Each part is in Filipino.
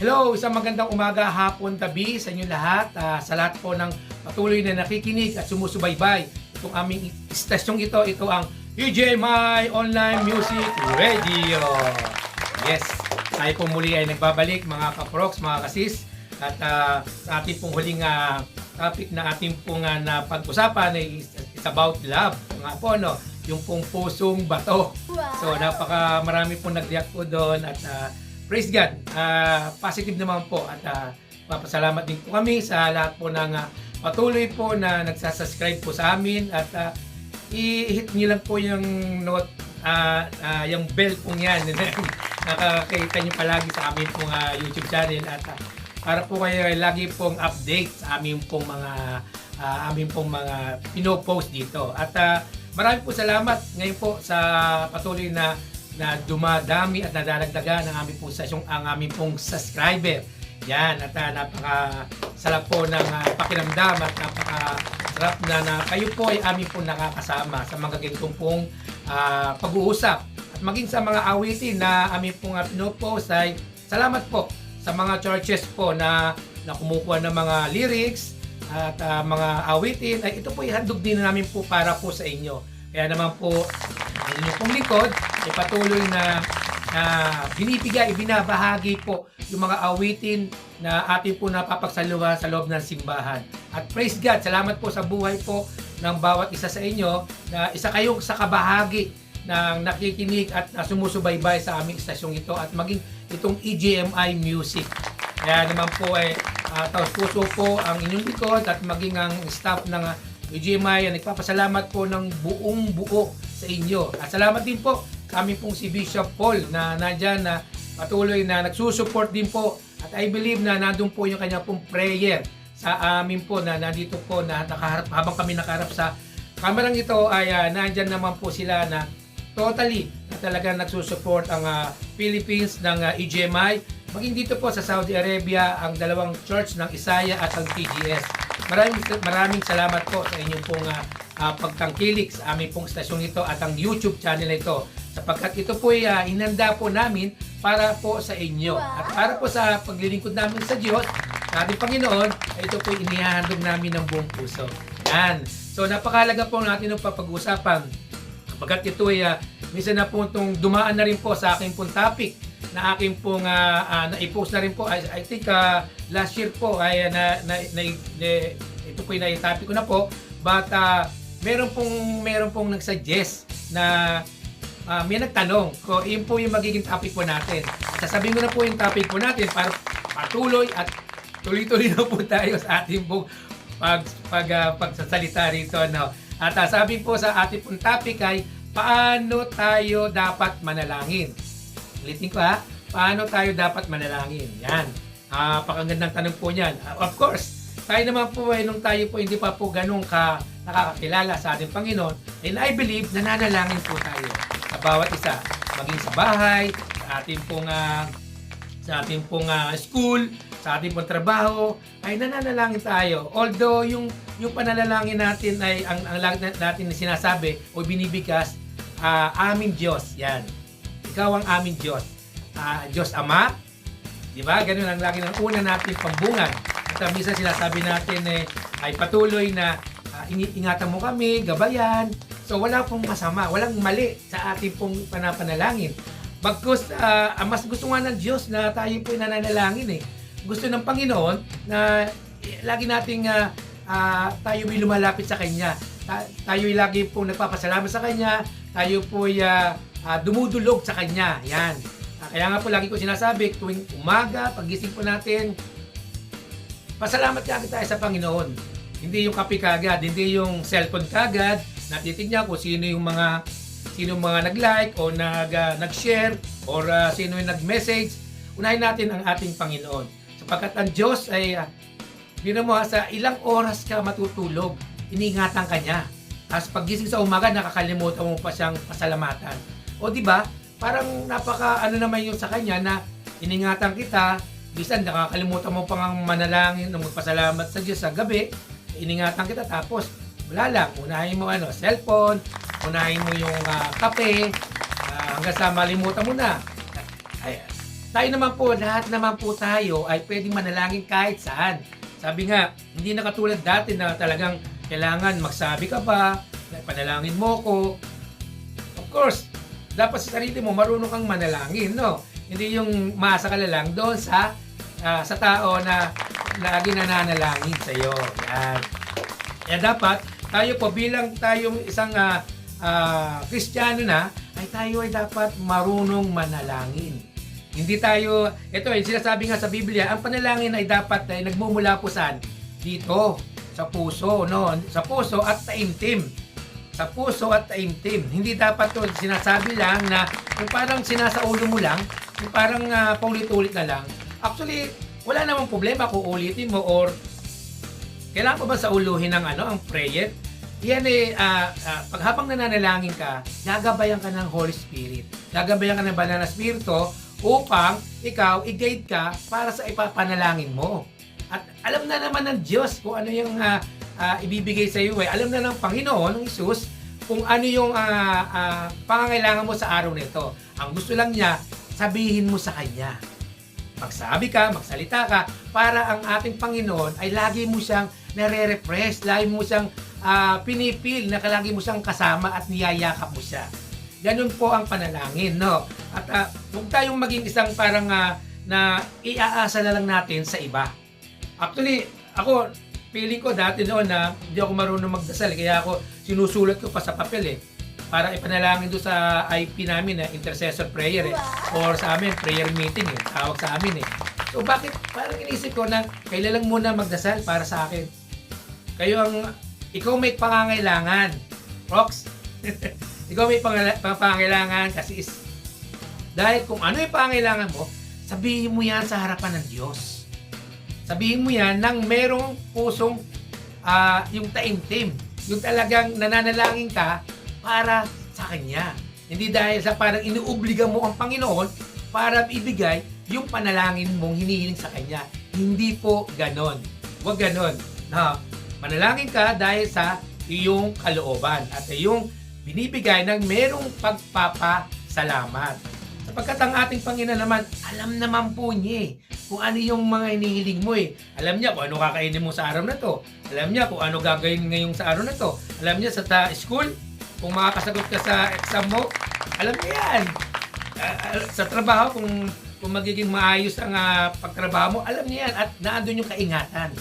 Hello, isang magandang umaga, hapon, gabi sa inyo lahat. Sa lahat po ng patuloy na nakikinig at sumusubaybay. Itong aming istasyong ito ang EJMI Online Music Radio. Yes, tayo po muli ay nagbabalik mga kaproks, mga kasis. At sa ating pong huling topic na ating pong napag-usapan ay is about love. Mga po, no? Yung pong pusong bato. So, marami pong nag-react po doon at praise God, positive naman po at papasalamat din po kami sa lahat po ng patuloy po na nagsasubscribe po sa amin at i-hit niyo lang po yung yung bell pong yan. Nakakita niyo palagi sa amin pong YouTube channel at para po kayo lagi pong update sa amin pong mga pinopost dito. At marami po salamat ngayon po sa patuloy na dumadami at nadadagdagan ang aming pong ang aming pong subscriber. Yan, at napakasarap po ng pakiramdam at napakasarap na kayo po ay aming pong nakakasama sa mga ganitong pong pag-uusap. At maging sa mga awitin na aming pong pinopost ay salamat po sa mga churches po na kumukuha ng mga lyrics at mga awitin. Ay ito po ihandog din namin po para po sa inyo. Kaya naman po ang inyong pong likod ay patuloy na binibigay, binabahagi po yung mga awitin na ating po napapagsaluhan sa loob ng simbahan. At praise God, salamat po sa buhay po ng bawat isa sa inyo na isa kayong sa kabahagi ng nakikinig at sumusubaybay sa aming istasyong ito at maging itong EJMI Music. Kaya naman po ay taos puso po ang inyong likod at maging ang staff ng EJMI ay nagpapasalamat po ng buong buo sa inyo. At salamat din po kami pong si Bishop Paul na nandyan na patuloy na nagsusupport din po. At I believe na nandun po yung kanya pong prayer sa amin po na nandito po na nakaharap, habang kami nakaharap sa kamerang ito ay nandyan naman po sila na totally na talagang nagsusupport ang Philippines ng EJMI. Maging dito po sa Saudi Arabia ang dalawang church ng Isaiah at ang TGS. Maraming salamat po sa inyong pong pagtangkilik sa aming pong stasyon ito at ang YouTube channel na ito sapagkat ito po ay inanda po namin para po sa inyo at para po sa paglilingkod namin sa Diyos sa ating Panginoon ay ito po inihahandog namin ng buong puso. Yan. So napakahalaga po natin ng papag-usapan sapagkat ito ay minsan na po itong dumaan na rin po sa aking pong topic na aking pong na-post na rin po. I think last year po ay ito po yung na-topic ko na po. But meron pong nag-suggest na may nagtanong kung yun po yung magiging topic po natin. Sasabihin ko na po yung topic po natin para patuloy at tuloy-tuloy na po tayo sa ating pong pagsasalita rito. No? At sabi po sa ating pong topic ay paano tayo dapat manalangin? Ulitin ko paano tayo dapat manalangin? Yan. Pakagandang tanong po niyan. Of course, tayo naman po nung tayo po hindi pa po ganun nakakakilala sa ating Panginoon, and I believe nananalangin po tayo sa bawat isa. Maging sa bahay, sa ating pong school, sa ating pong trabaho, ay nananalangin tayo. Although yung pananalangin natin ay ang lagi natin sinasabi o binibigkas, aming Diyos. Yan. Ikaw ang aming Diyos. Diyos Ama. Di ba? Ganun ang lagi ng una natin pambungan. At minsan sinasabi natin ay patuloy na ingatan mo kami, gabayan. So wala pong masama, walang mali sa ating pong panapanalangin. Bagkus, mas gusto nga ng Diyos na tayo po nananalangin Gusto ng Panginoon na lagi nating tayo ay lumalapit sa Kanya. Tayo ay lagi po nagpapasalamat sa Kanya. Tayo po ay dumudulog sa Kanya. Yan. Kaya nga po lagi ko sinasabi, tuwing umaga, pagising po natin, pasalamat kagad tayo sa Panginoon. Hindi yung kape kagad, hindi yung cellphone kagad, natitignan ko sino yung mga nag-like o nag-share or sino yung nag-message. Unahin natin ang ating Panginoon. Sapagkat ang Diyos ay sa ilang oras ka matutulog, iniingatan ka niya. Tapos paggising sa umaga, nakakalimutan mo pa siyang pasalamatan. O di ba? Parang naman yung sa kanya na iningatan kita, bisan nakakalimutan mo pang manalangin ng magpasalamat sa Diyos sa gabi, iningatan kita tapos wala lang, unahin mo cellphone, unahin mo yung kape, hanggang sa malimutan mo na. Ay, tayo naman po, lahat naman po tayo ay pwedeng manalangin kahit saan. Sabi nga, hindi na katulad dati na talagang kailangan magsabi ka pa, panalangin mo ko. Of course, dapat sa sarili mo marunong kang manalangin, no? Hindi yung maasa ka na lang doon sa tao na lagi nananalangin sa iyo. Yan. Kaya dapat tayo po bilang tayong isang Kristiyano na, ay tayo ay dapat marunong manalangin. Hindi tayo, ito yung sinasabi nga sa Biblia, ang panalangin ay dapat ay nagmumula po saan? Dito, sa puso, no? Sa puso at taimtim. Sa puso at taimtim. Hindi dapat to sinasabi lang na yung parang sinasaulo mo lang, yung parang paulit-ulit na lang. Actually, wala namang problema kung ulitin mo or kailangan pa ba sa uluhin ng ang prayer? Yan pag habang nananalangin ka, gagabayan ka ng Holy Spirit. Gagabayan ka ng Banal na Espiritu upang ikaw i-guide ka para sa ipapanalangin mo. At alam na naman ng Diyos kung ano yung ibibigay sa iyo. Alam na ng Panginoon, ng Isus, kung ano yung pangangailangan mo sa araw nito. Ang gusto lang niya, sabihin mo sa Kanya. Magsabi ka, magsalita ka, para ang ating Panginoon ay lagi mo siyang nare-refresh, lagi mo siyang pinipil, na lagi mo siyang kasama at niyayakap mo siya. Ganun po ang panalangin, no? At huwag tayong maging isang parang na iaasa na lang natin sa iba. Actually, ako, feeling ko dati noon na hindi ako marunong magdasal. Kaya ako sinusulat ko pa sa papel para ipanalangin doon sa IP namin intercessor prayer or sa amin prayer meeting tawag sa amin So bakit parang inisip ko na kailan lang muna magdasal para sa akin. Ikaw may pangangailangan, Rox. Ikaw may pangangailangan kasi dahil kung ano yung pangangailangan mo, sabihin mo yan sa harapan ng Diyos. Sabihin mo yan nang merong pusong yung taimtim. Yung talagang nananalangin ka para sa Kanya. Hindi dahil sa parang inuobliga mo ang Panginoon para ibigay yung panalangin mong hinihiling sa Kanya. Hindi po ganon. Huwag ganon. Manalangin ka dahil sa iyong kalooban at iyong binibigay ng merong pagpapasalamat. Sapagkat ang ating Panginoon naman, alam naman po niya kung ano yung mga hinihiling mo Alam niya kung ano kakainin mo sa araw na to. Alam niya kung ano gagawin ngayong sa araw na to. Alam niya sa school, kung makakasagot ka sa exam mo, alam niya yan. Sa trabaho, kung magiging maayos ang pagtrabaho mo, alam niya yan. At naandun yung kaingatan.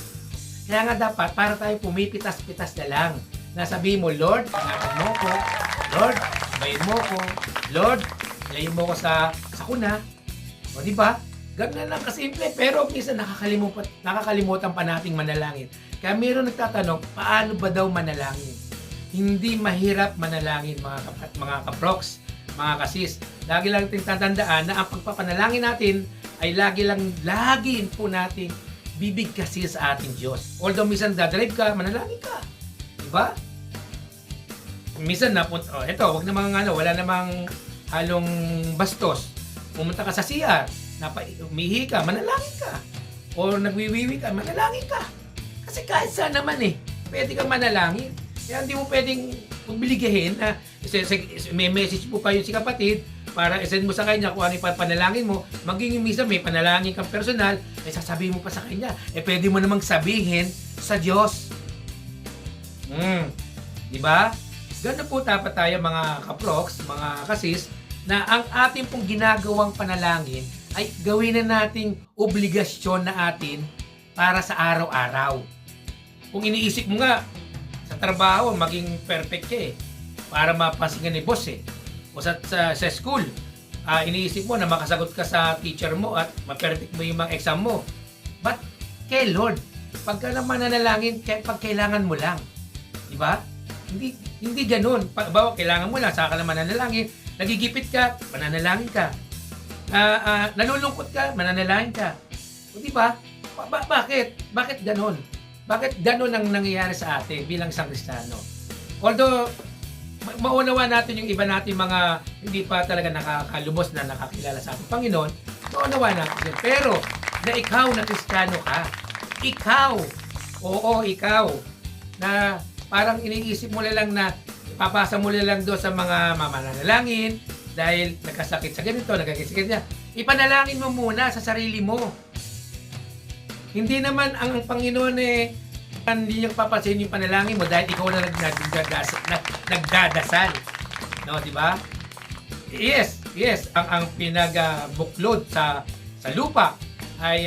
Kaya nga dapat, para tayo pumipitas-pitas na lang. Nasabihin mo, Lord, ingatan mo ko. Lord, bayin mo ko. Lord, layo mo ko sa kuna. O diba? Ganun na lang kasimple. Pero minsan nakakalimutan pa nating manalangin. Kaya mayroon nagtatanong, paano ba daw manalangin? Hindi mahirap manalangin mga kaproks, mga kasis. Lagi lang natin tatandaan na ang pagpapanalangin natin ay lagi po natin bibigkasin sa ating Diyos. Although minsan dadrive ka, manalangin ka. Diba? Minsan wag namang wala namang halong bastos. Pumunta ka sa CR, umihi ka, manalangin ka. O nagwiwiwi ka, manalangin ka. Kasi kahit saan naman pwede kang manalangin. Kaya hindi mo pwedeng pagbiligahin na may message po pa yun si kapatid para isend mo sa kanya kung ano yung panalangin mo. Maging minsan may panalangin kang personal, sasabihin mo pa sa kanya. Pwede mo namang sabihin sa Diyos. Diba? Gano'n po dapat tayo mga kaproks, mga kasis, na ang ating pong ginagawang panalangin ay gawin na nating obligasyon na atin para sa araw-araw. Kung iniisip mo nga, sa trabaho, maging perfect ka para mapasingan ni boss O sa school, iniisip mo na makasagot ka sa teacher mo at ma-perfect mo yung mga exam mo. But kay Lord, pagka naman nanalangin, pag kailangan mo lang. Diba? Hindi ganun. Bawa, kailangan mo lang, saka ka naman nanalangin. Nagigipit ka, mananalangin ka. Nalulungkot ka, mananalangin ka. O diba? Bakit? Bakit ganun? Bakit ganun ang nangyayari sa atin bilang isang Kristiyano? Although, maunawa natin yung iba natin mga hindi pa talaga nakakalubos na nakakilala sa ating Panginoon, maunawa natin. Pero, na ikaw na Kristiyano ka, ikaw, na parang iniisip mo lang na ipapasa mo lang doon sa mga mamananalangin dahil nagkasakit sa ganito, nagkakasakit niya. ipanalangin mo muna sa sarili mo. Hindi naman ang Panginoon hindi niya papansin yung panalangin mo dahil ikaw na nagdadasal. No, di ba? Yes. Ang pinagbuklod sa lupa ay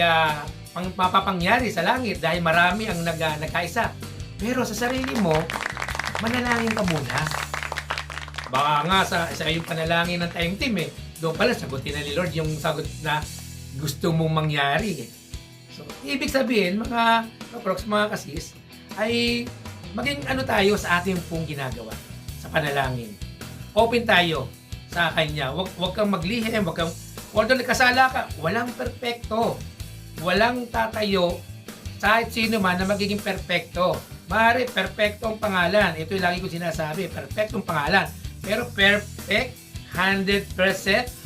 mapapangyari sa langit dahil marami ang nagkaisa. Pero sa sarili mo, manalangin ka muna. Baka nga sa iyong panalangin ng time team doon pala sagutin na ni Lord yung sagot na gusto mong mangyari. So, ibig sabihin, mga kaproks, mga kasis, ay maging tayo sa ating pong ginagawa sa panalangin. Open tayo sa Kanya. Huwag kang maglihim, although nagkasala ka, walang perpekto. Walang tatayo kahit sino man na magiging perpekto. Maaari, perpektong pangalan. Ito yung lagi ko sinasabi, perpektong pangalan. Pero perfect, 100%,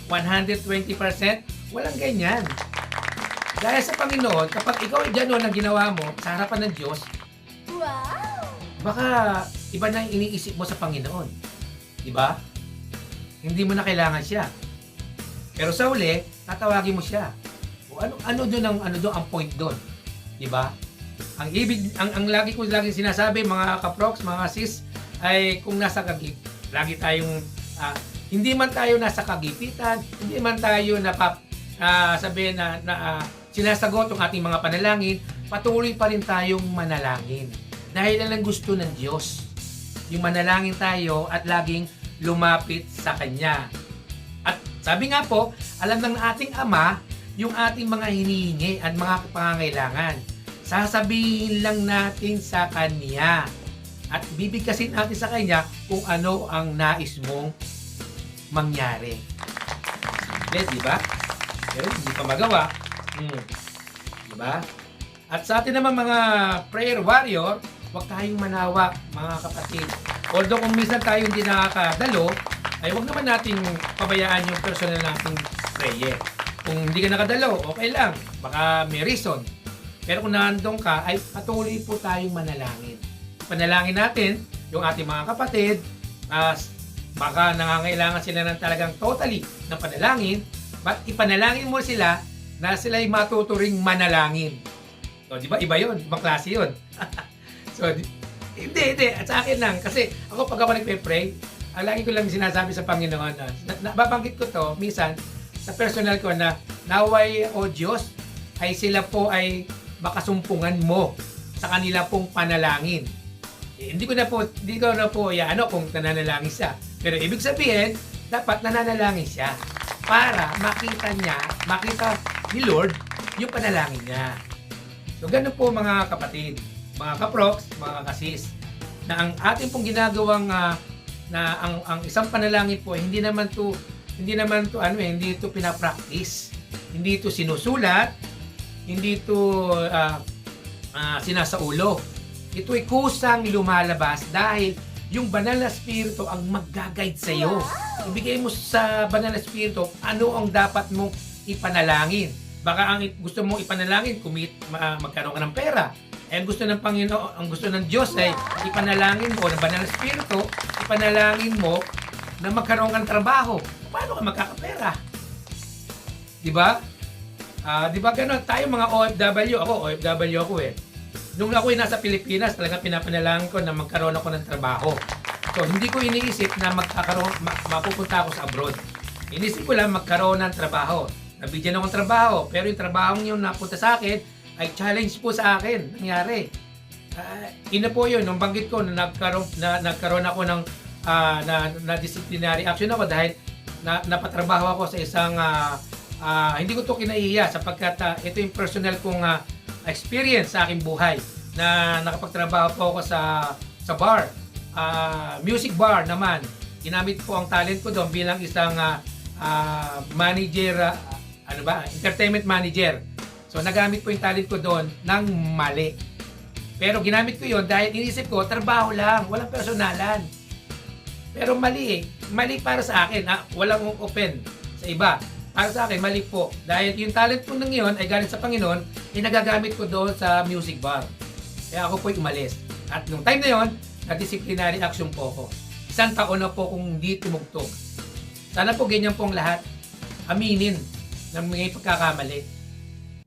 120%, walang ganyan. Dahil sa Panginoon, kapag ikaw ay gano'n ang ginawa mo sa harapan ng Diyos, wow! Baka iba na yung iniisip mo sa Panginoon. Diba? Hindi mo na kailangan siya. Pero sa uli, tatawagin mo siya. O ano doon ang point doon? Diba? Ang lagi ko sinasabi, mga kaproks, mga sis, ay kung nasa lagi tayong hindi man tayo nasa kagipitan, hindi man tayo sabihin na sinasagot ang ating mga panalangin, patuloy pa rin tayong manalangin. Dahil lang gusto ng Diyos. Yung manalangin tayo at laging lumapit sa Kanya. At sabi nga po, alam ng ating Ama yung ating mga hinihingi at mga pangangailangan. Sasabihin lang natin sa Kanya. At bibigkasin natin sa Kanya kung ano ang nais mong mangyari. Yes, di ba? Pero hindi pa magawa. Diba? At sa atin naman mga prayer warrior, huwag tayong manawa, mga kapatid. Although kung minsan tayo hindi nakakadalo, ay huwag naman nating pabayaan yung personal nating prayer. Kung hindi ka nakadalo, okay lang. Baka may reason. Pero kung nandun ka, ay patuloy po tayong manalangin. Panalangin natin yung ating mga kapatid, baka nangangailangan sila ng talagang totally ng panalangin, but ipanalangin mo sila na sila'y matuturing manalangin. So, di ba? Iba yun. Ibang klase yun. So, hindi. At sa akin lang. Kasi ako pag ako nagpe-pray, ang lagi ko lang sinasabi sa Panginoon nababanggit ko to, minsan, sa personal ko na naway o Diyos, ay sila po ay makasumpungan mo sa kanila pong panalangin. Hindi ko na po kung nananalangin siya. Pero ibig sabihin, dapat nananalangin siya para makita ni Lord yung panalangin niya. So ganun po mga kapatid, mga kaproks, mga kasis, na ang ating pong ginagawang ang isang panalangin po hindi ito pinapractice, hindi ito sinusulat, hindi ito sinasaulo. Ito ay kusang lumalabas dahil yung banal na spirito ang mag-guide sa iyo. Ibigay mo sa banal na spirito ano ang dapat mong ipanalangin. Baka ang gusto mong ipanalangin, magkaroon ka ng pera. Ang gusto ng Panginoon, ang gusto ng Diyos ay ipanalangin mo ng banal na spirito, ipanalangin mo na magkaroon ka ng trabaho. Paano ka magkakapera? Di ba? Di ba gano'n? Tayo mga OFW, OFW ako Nung ako'y nasa Pilipinas, talaga pinapanalangin ko na magkaroon ako ng trabaho. So, hindi ko iniisip na mapupunta ako sa abroad. Iniisip ko lang magkaroon ng trabaho. Nabigyan akong trabaho, pero yung trabaho yung napunta sa akin ay challenge po sa akin. Nangyari. Ina po yun, nung banggit ko na nagkaroon ako ng na disciplinary action ako dahil napatrabaho ako sa isang hindi ko to kinaihiya sapagkat ito yung personal kong experience sa aking buhay na nakapagtrabaho po ako sa bar, music bar naman. Ginamit po ang talent ko doon bilang isang manager, entertainment manager. So nagamit po yung talent ko doon ng mali. Pero ginamit ko yon dahil inisip ko trabaho lang, walang personalan. Pero mali mali para sa akin, walang open sa iba. Para sa akin, mali po. Dahil yung talent ko nang yun ay galing sa Panginoon, nagagamit ko doon sa music bar. Kaya ako po'y umalis. At nung time na yun, na-disciplinary action po ako. 1 taon na po kung hindi tumugtog. Sana po ganyan po ang lahat. Aminin ng mga pagkakamali.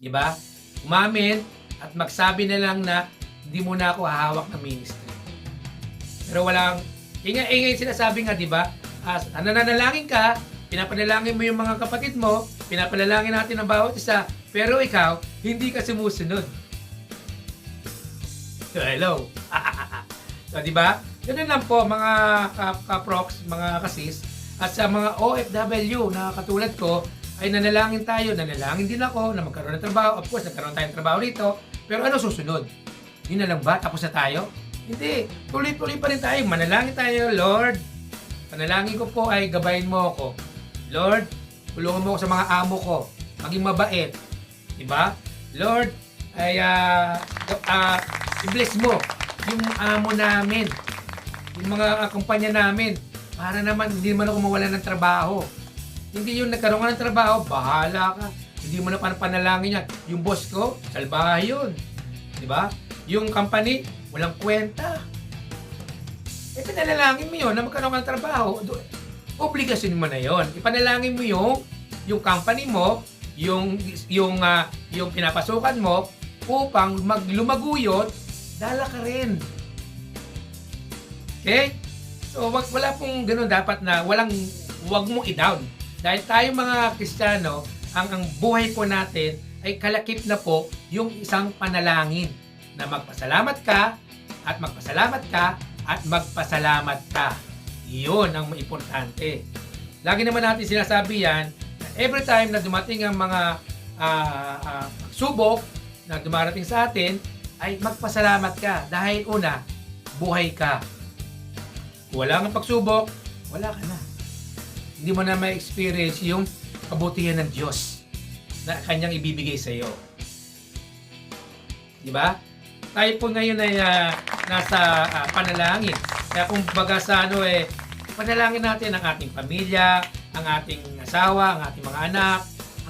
Di ba? Umamin at magsabi na lang na hindi mo na ako hahawak ng ministry. Pero walang, ingay sinasabi nga, di ba? Nananalangin ka, pinapanalangin mo yung mga kapatid mo, pinapanalangin natin ang bawat isa, pero ikaw, hindi ka sumusunod. So, hello. So, di ba? Ganun lang po, mga kaprox, mga kasis, at sa mga OFW na katulad ko, ay nanalangin tayo, nanalangin din ako na magkaroon ng trabaho. Of course, nagkaroon tayo ng trabaho rito, pero ano susunod? Yun na lang ba? Tapos na tayo? Hindi. Tuloy-tuloy pa rin tayo. Manalangin tayo, Lord. Panalangin ko po ay gabayin mo ako. Lord, tulungan mo ako sa mga amo ko. Maging mabait. Diba? Lord, ay i-bless mo yung amo namin. Yung mga kumpanya namin. Para naman, hindi naman ako mawalan ng trabaho. Hindi yung nagkaroon ka ng trabaho, bahala ka. Hindi mo na panalangin yan. Yung boss ko, salbahe yun. Diba? Yung company, walang kwenta. Pinalangin mo yun na magkaroon ka ng trabaho. Obligasyon mo na yun. Ipanalangin mo yung company mo, yung pinapasukan mo, upang maglumaguyot, dala ka rin. Okay? So, wala pong ganun dapat na wag mong i-down. Dahil tayo mga Kristiyano, ang buhay po natin ay kalakip na po yung isang panalangin na magpasalamat ka at magpasalamat ka at magpasalamat ka. Iyon ang importante. Lagi naman natin sinasabi yan na every time na dumating ang mga pagsubok na dumarating sa atin, ay magpasalamat ka. Dahil una, buhay ka. Kung wala kang pagsubok, wala ka na. Hindi mo na ma-experience yung kabutihan ng Diyos na kanyang ibibigay sa iyo. Di ba? Tayo po ngayon ay nasa panalangin. Kaya kung baga sa panalangin natin ang ating pamilya, ang ating asawa, ang ating mga anak,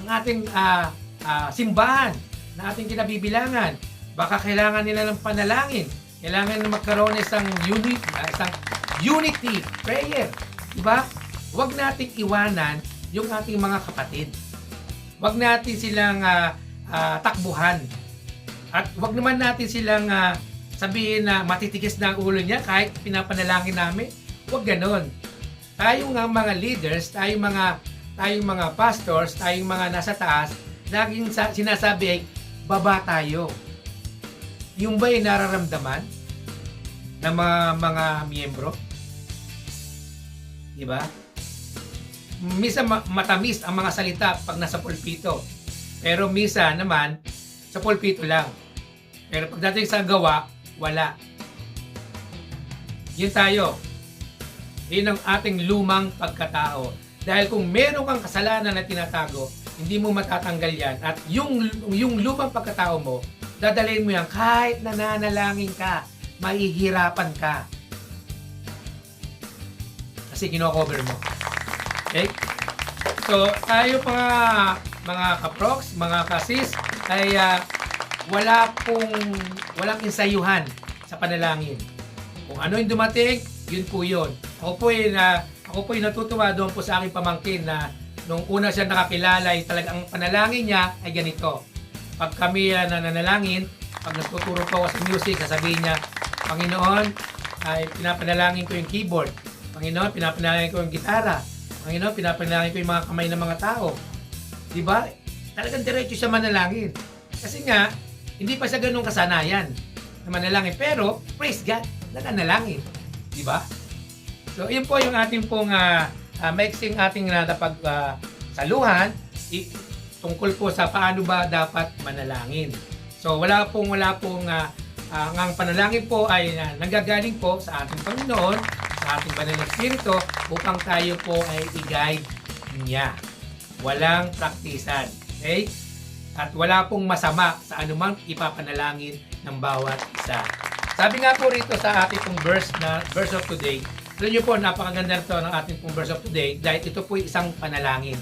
ang ating simbahan na ating kinabibilangan. Baka kailangan nila ng panalangin. Kailangan na magkaroon ng isang unity prayer. Di ba? Huwag nating iwanan yung ating mga kapatid. Huwag natin silang takbuhan. At huwag naman natin silang sabihin na matitigas na ang ulo niya kahit pinapanalangin namin. Huwag ganon. Tayong mga leaders, tayong mga pastors, tayong mga nasa taas, laging sinasabi ay baba tayo. Yung ba'y nararamdaman ng mga miyembro? Diba? Misa matamis ang mga salita pag nasa pulpito. Pero misa naman, sa pulpito lang. Pero pagdating sa gawa, wala. Yun tayo. Yun ang ating lumang pagkatao. Dahil kung meron kang kasalanan na tinatago, hindi mo matatanggal yan. At yung lumang pagkatao mo, dadalhin mo yan kahit nananalangin ka, mahihirapan ka. Kasi kino-cover mo. Okay? So, tayo mga kaprox, mga kasis, ay walang ensayuhan sa panalangin. Kung ano yung dumating, yun po yun. Ako po ay natutuwa doon po sa aking pamangkin na nung una siya nakakilala ay talagang ang panalangin niya ay ganito. Pag kami nananalangin, pag nagtuturo po ako sa music, sasabihin niya, Panginoon, ay pinapanalangin ko yung keyboard. Panginoon, pinapanalangin ko yung gitara. Panginoon, pinapanalangin ko yung mga kamay ng mga tao. Diba? Talagang diretso siya manalangin. Kasi nga, hindi pa siya ganun kasanayan na manalangin. Pero, praise God, nananalangin. Diba? So, yun po yung ating pong maiksing ating napagsaluhan tungkol po sa paano ba dapat manalangin. So, wala pong ang panalangin po ay nanggagaling po sa ating Panginoon, sa ating Banal na Espiritu, upang tayo po ay i-guide niya. Walang praktisan. Okay? At wala pong masama sa anumang ipapanalangin ng bawat isa. Sabi nga po rito sa ating pong verse of today, alam niyo po, napakaganda ito ng ating pong verse of today dahil ito po isang panalangin.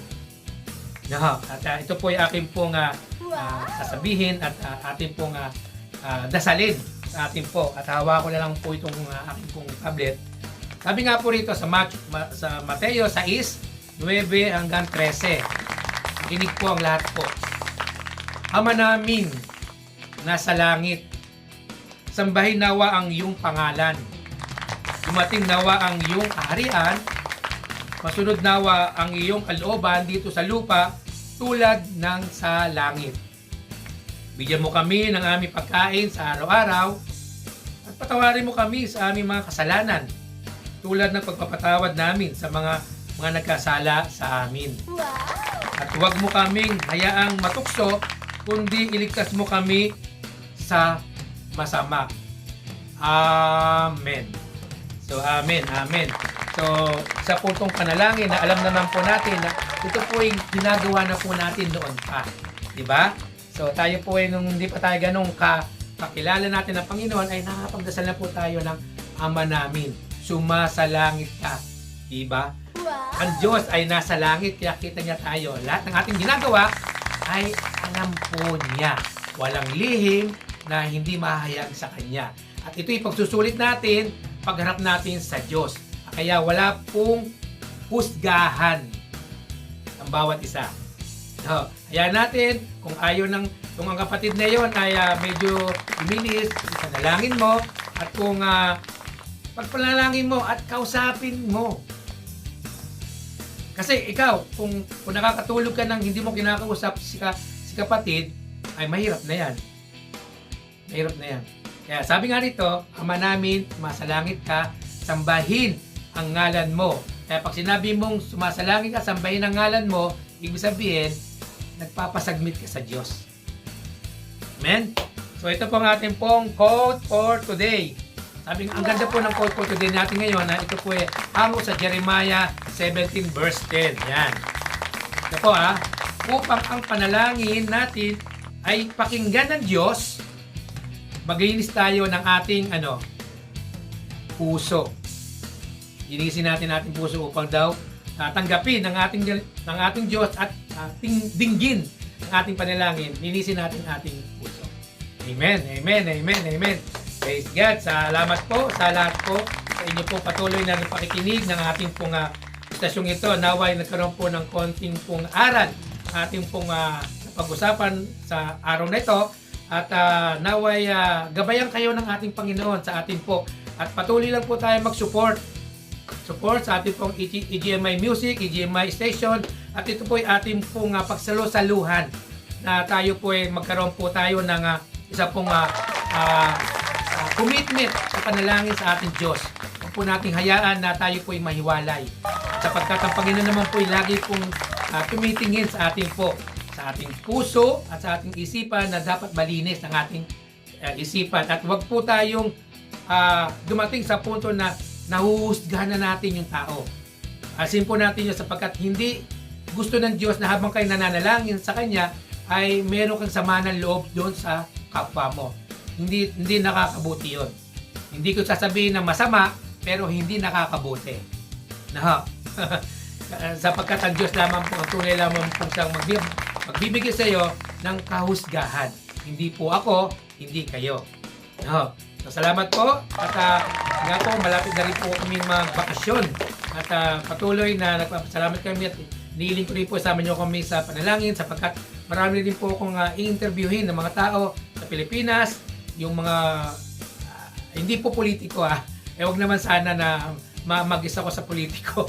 No, at ito po yung aking pong sasabihin at ating pong dasalin sa ating po. At hawa ko na lang po itong aking pong tablet. Sabi nga po rito sa Mateo 6:9 hanggang 13. Kinig po ang lahat po. Ama namin, nasa langit, sambahin nawa ang iyong pangalan. Dumating nawa ang iyong kaharian, masunod nawa ang iyong kalooban dito sa lupa tulad ng sa langit. Bigyan mo kami ng aming pagkain sa araw-araw at patawarin mo kami sa aming mga kasalanan tulad ng pagpapatawad namin sa mga nagkasala sa amin. At huwag mo kaming hayaang matukso, kundi iligtas mo kami sa masama. Amen. So, amen, amen. So, sa puntong panalangin na alam naman po natin na ito po yung ginagawa na po natin noon pa. Diba? So, tayo po ay nung hindi pa tayo ganun kakilala natin ng Panginoon ay nakapagdasal na po tayo ng Ama namin. Sumasalangit ka. Diba? Wow. Ang Diyos ay nasa langit, kaya kita niya tayo. Lahat ng ating ginagawa ay alam po niya. Walang lihim na hindi mahayag sa Kanya. At ito'y pagsusulit natin, pagharap natin sa Diyos. Kaya wala pong husgahan ang bawat isa. Kaya natin, kung kung ang kapatid na yon ay medyo umilis, ipanalangin mo, at kung pagpanalangin mo at kausapin mo. Kasi ikaw, kung nakakatulog ka nang hindi mo kinakausap si kapatid, ay mahirap na yan. Mahirap na yan. Kaya sabi nga rito, Ama namin, sumasalangit ka, sambahin ang ngalan mo. Kaya pag sinabi mong sumasalangit ka, sambahin ang ngalan mo, ibig sabihin, nagpapasagmit ka sa Diyos. Amen? So ito po ang ating pong quote for today. Sabi nga, ang ganda po ng quote for today natin ngayon, na ito po ay hango sa Jeremiah 17 verse 10. Yan. Ito po upang ang panalangin natin ay pakinggan ng Diyos, maglinis tayo ng ating puso. Linisin natin ating puso upang daw tanggapin ng ating Diyos at ating dinggin ang ating panalangin. Linisin natin ating puso. Amen, amen, amen, amen. Praise God. Salamat po sa lahat po sa inyo po patuloy na pakikinig ng ating pong stasyong ito. Naway nagkaroon po ng konting pong aral ating pong pag-usapan sa araw na ito. At naway gabayan kayo ng ating Panginoon sa atin po. At patuloy lang po tayo mag-support sa ating pong EGMI Music, EGMI Station. At ito po ay ating pong pagsalo-saluhan na tayo po ay magkaroon po tayo ng isa pong commitment sa panalangin sa ating Diyos. Huwag po nating hayaan na tayo po ay mahiwalay. Sapagkat ang Panginoon naman po ay lagi pong tumitingin sa ating puso at sa ating isipan na dapat malinis ang ating isipan. At huwag po tayong dumating sa punto na nahuhusgahan na natin yung tao. Asin po natin yun sapagkat hindi gusto ng Diyos na habang kayo nananalangin sa Kanya ay meron kang sama ng loob doon sa kapwa mo. Hindi nakakabuti yun. Hindi ko sasabihin na masama pero hindi nakakabuti. Sapagkat ang Diyos lamang po, ang tunay lamang po siyang magbibigay sa iyo ng kahusgahan. Hindi po ako, hindi kayo. So, salamat po. At nga po, malapit na rin po kaming magbakasyon. At patuloy na nagpapasalamat kami at nihiling ko rin po sama nyo kami sa panalangin sapagkat marami rin po akong i-interviewin ng mga tao sa Pilipinas. Yung mga hindi po politiko huwag naman sana na mag-isa ko sa politiko.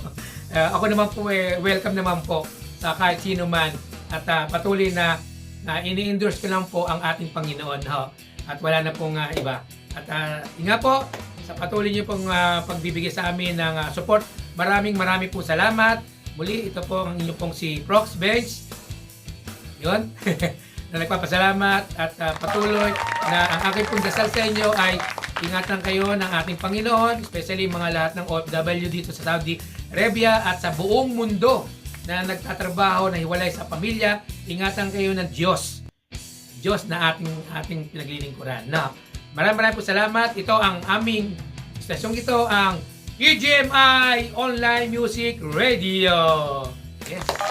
Ako naman po welcome naman po sa kahit sino man at patuloy na ini-endorse ko lang po ang ating Panginoon at wala na pong iba. At nga po sa patuloy niyo pong pagbibigay sa amin ng support. Maraming po salamat. Muli ito po ang inyo pong si Prox Bench. Yun. Na nagpapasalamat at patuloy na ang aking pong dasal sa inyo ay ingatan kayo ng ating Panginoon, especially mga lahat ng OFW dito sa Saudi Arabia at sa buong mundo na nagtatrabaho na hiwalay sa pamilya. Ingatan kayo ng Diyos. Diyos na ating pinaglilingkuran. Maraming po salamat. Ito ang aming stasyong ito, ang EGMI Online Music Radio. Yes.